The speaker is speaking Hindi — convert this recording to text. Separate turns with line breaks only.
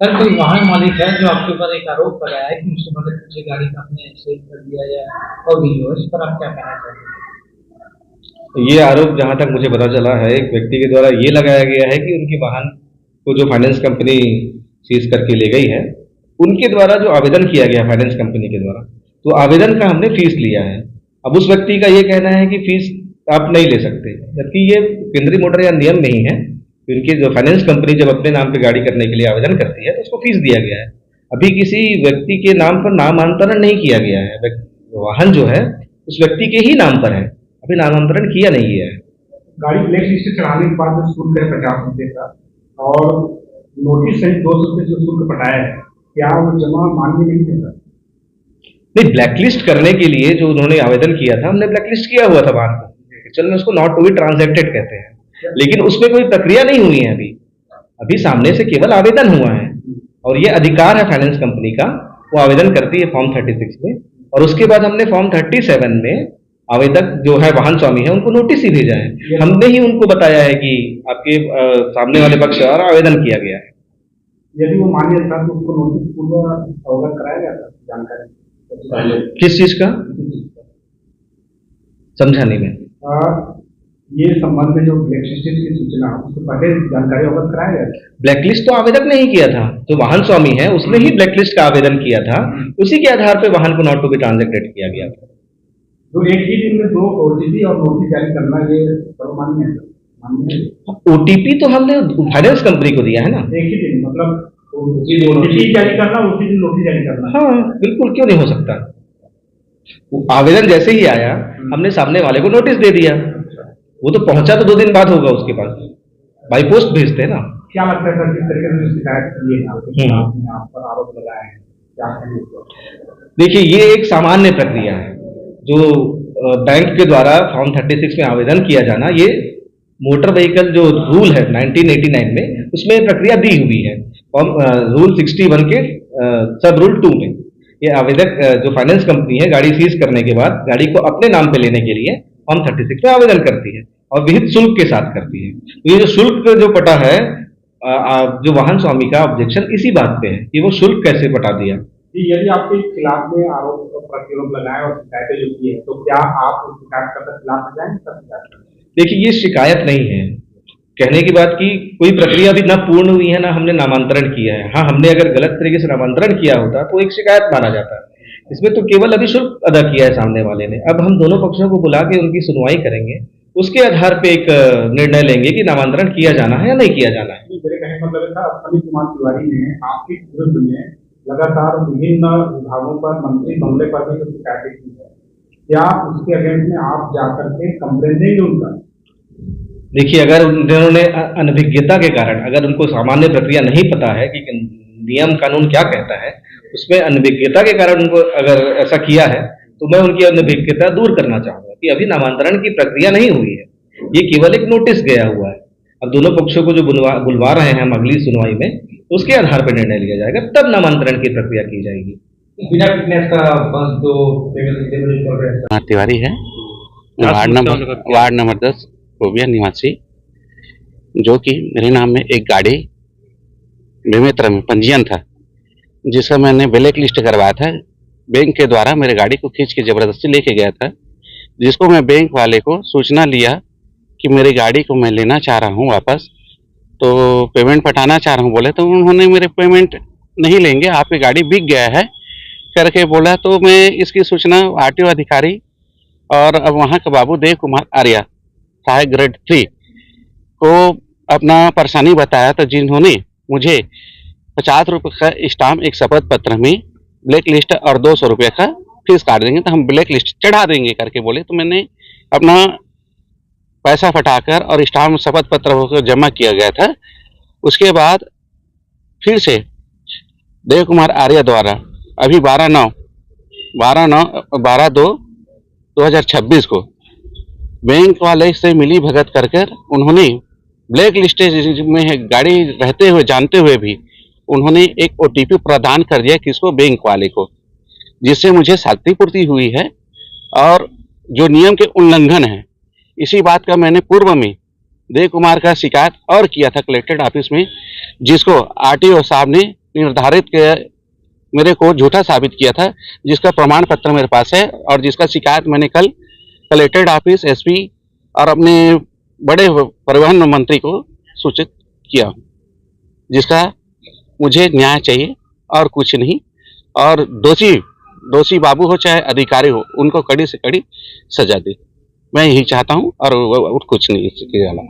सर कोई वाहन मालिक है जो आपके ऊपर एक आरोप लगाया है कि उसके मदद पीछे गाड़ी का आपने सेल कर दिया या और भी हो, इस पर आप क्या कहना चाहेंगे?
ये आरोप जहां तक मुझे पता चला है, एक व्यक्ति के द्वारा ये लगाया गया है कि उनके वाहन को जो फाइनेंस कंपनी सीज करके ले गई है, उनके द्वारा जो आवेदन किया गया फाइनेंस कंपनी के द्वारा, तो आवेदन का हमने फीस लिया है। अब उस व्यक्ति का ये कहना है कि फीस आप नहीं ले सकते, जबकि ये केंद्रीय मोटर यान नियम नहीं है। उनकी जो फाइनेंस कंपनी जब अपने नाम पे गाड़ी करने के लिए आवेदन करती है तो उसको फीस दिया गया है। अभी किसी व्यक्ति के नाम पर नामांतरण नहीं किया गया है, वाहन जो है उस व्यक्ति के ही नाम पर है, अभी नामांतरण किया नहीं गया है।
गाड़ी ब्लैक लिस्ट चढ़ाने के बाद जो शुल्क है 50 रुपये का और नोटिस सहित 200 रुपये जो शुल्क पटाया है, क्या वो जमा मान्य नहीं है?
नहीं, ब्लैकलिस्ट करने के लिए जो उन्होंने आवेदन किया था, हमने ब्लैकलिस्ट किया हुआ था वाहन को, एक्चुअल में उसको नॉट टू बी ट्रांजैक्टेड कहते हैं, लेकिन उसमें कोई प्रक्रिया नहीं हुई है अभी। अभी सामने से केवल आवेदन हुआ है और ये अधिकार है फाइनेंस कंपनी का, वो आवेदन करती है फॉर्म 36 में, और उसके बाद हमने फॉर्म 37 में आवेदक जो है वाहन स्वामी है उनको नोटिस ही भेजा है। हमने ही उनको बताया है कि आपके सामने वाले पक्ष द्वारा आवेदन किया गया है।
यदि वो मान्य था तो उसको नोटिस पूर्व अवगत कराया गया था जानकारी?
किस चीज का समझा नहीं मैं?
ये संबंध में जो ब्लैकलिस्ट की सूचना उसको पहले जानकारी अवगत कराया गया था?
ब्लैकलिस्ट तो आवेदक नहीं किया था, जो वाहन स्वामी है उसने ही ब्लैकलिस्ट का आवेदन किया था, उसी के आधार पर वाहन को नॉट टू बी ट्रांजैक्टेड किया गया था।
तो एक ही दिन में 2 ओटीपी और नोटिस जारी करना ये सर्वमान्य है?
ओटीपी तो हमने फाइनेंस कंपनी को दिया है ना।
एक ही दिन मतलब ओटीपी जारी करना, उसी दिन नोटिस जारी करना?
हाँ बिल्कुल, क्यों नहीं हो सकता। आवेदन जैसे ही आया हमने सामने वाले को नोटिस दे दिया, वो तो पहुंचा तो 2 दिन बाद होगा उसके पास, बाई पोस्ट भेजते हैं ना।
क्या लगता है सर किस तरीके से शिकायत की है आप पर आरोप लगाए हैं, क्या है?
देखिए, ये एक सामान्य प्रक्रिया है जो बैंक के द्वारा फॉर्म 36 में आवेदन किया जाना, ये मोटर व्हीकल जो रूल है 1989 में उसमें प्रक्रिया दी हुई है। रूल 61 के सब रूल 2 में ये आवेदक जो फाइनेंस कंपनी है गाड़ी सीज करने के बाद गाड़ी को अपने नाम पे लेने के लिए फॉर्म 36 में आवेदन करती है और विहित शुल्क के साथ करती है। तो ये जो शुल्क जो पटा है, जो वाहन स्वामी का ऑब्जेक्शन इसी बात पे है कि वो शुल्क कैसे पटा दिया।
यदि आपके खिलाफ में आरोप प्रतिरोध लगाए और शिकायतें जो की है तो क्या आप उस शिकायतकर्ता के खिलाफ जाएंगे?
देखिए, ये शिकायत नहीं है, कहने की बात की कोई प्रक्रिया भी ना पूर्ण हुई है ना हमने नामांतरण किया है। हाँ, हमने अगर गलत तरीके से नामांतरण किया होता तो एक शिकायत माना जाता है। इसमें तो केवल अभी शुल्क अदा किया है सामने वाले ने। अब हम दोनों पक्षों को बुला के उनकी सुनवाई करेंगे, उसके आधार पे एक निर्णय लेंगे कि नामांतरण किया जाना है या नहीं किया जाना है।
मेरे कहने का मतलब था अश्विनी कुमार तिवारी ने आपके विरुद्ध में लगातार विभिन्न विभागों पर, मंत्री बंगले पर भी शिकायतें की है, क्या उसके अगेंस्ट में आप जाकर के कंप्लेन देंगे उनका?
देखिए, अगर उन्होंने अनभिज्ञता के कारण, अगर उनको सामान्य प्रक्रिया नहीं पता है कि नियम कानून क्या कहता है, उसमें अनभिज्ञता के कारण उनको अगर ऐसा किया है तो मैं उनकी अनभिज्ञता दूर करना चाहूंगा कि अभी नामांतरण की प्रक्रिया नहीं हुई है, ये केवल एक नोटिस गया हुआ है। अब दोनों पक्षों को जो बुलवा रहे हैं हम अगली सुनवाई में, तो उसके आधार पर निर्णय लिया जाएगा, तब नामांतरण की प्रक्रिया की जाएगी।
बिना फिटनेस का बस जो
तिवारी है, वार्ड नंबर 10 कोबिया निवासी, जो कि मेरे नाम में एक गाड़ी बेमेतरा में पंजीयन था, जिसका मैंने ब्लैक लिस्ट करवाया था। बैंक के द्वारा मेरे गाड़ी को खींच के जबरदस्ती लेके गया था, जिसको मैं बैंक वाले को सूचना लिया कि मेरी गाड़ी को मैं लेना चाह रहा हूँ वापस, तो पेमेंट पटाना चाह रहा हूँ बोले, तो उन्होंने मेरे पेमेंट नहीं लेंगे, आपकी गाड़ी बिक गया है करके बोला। तो मैं इसकी सूचना आरटीओ अधिकारी और अब वहाँ के बाबू देव कुमार आर्या सहायक ग्रेड 3 को अपना परेशानी बताया, तो जिन्होंने मुझे 50 रुपये का स्टाम्प एक शपथ पत्र में ब्लैक लिस्ट और 200 रुपये का फीस काट देंगे तो हम ब्लैक लिस्ट चढ़ा देंगे करके बोले। तो मैंने अपना पैसा फटाकर और स्टाम्प शपथ पत्र को जमा किया गया था। उसके बाद फिर से देव कुमार आर्या द्वारा अभी 12/2/2026 को बैंक वाले से मिली भगत कर उन्होंने ब्लैक लिस्ट में गाड़ी रहते हुए जानते हुए भी उन्होंने एक ओटीपी प्रदान कर दिया किसको, बैंक वाले को, जिससे मुझे क्षतिपूर्ति हुई है और जो नियम के उल्लंघन है। इसी बात का मैंने पूर्व में देव कुमार का शिकायत और किया था कलेक्ट्रेट ऑफिस में, जिसको आरटीओ साहब ने निर्धारित के मेरे को झूठा साबित किया था, जिसका प्रमाण पत्र मेरे पास है और जिसका शिकायत मैंने कल कलेक्टेड ऑफिस, एसपी और अपने बड़े परिवहन मंत्री को सूचित किया, जिसका मुझे न्याय चाहिए और कुछ नहीं। और दोषी बाबू हो चाहे अधिकारी हो, उनको कड़ी से कड़ी सजा दे, मैं यही चाहता हूँ और कुछ नहीं इसके अलावा।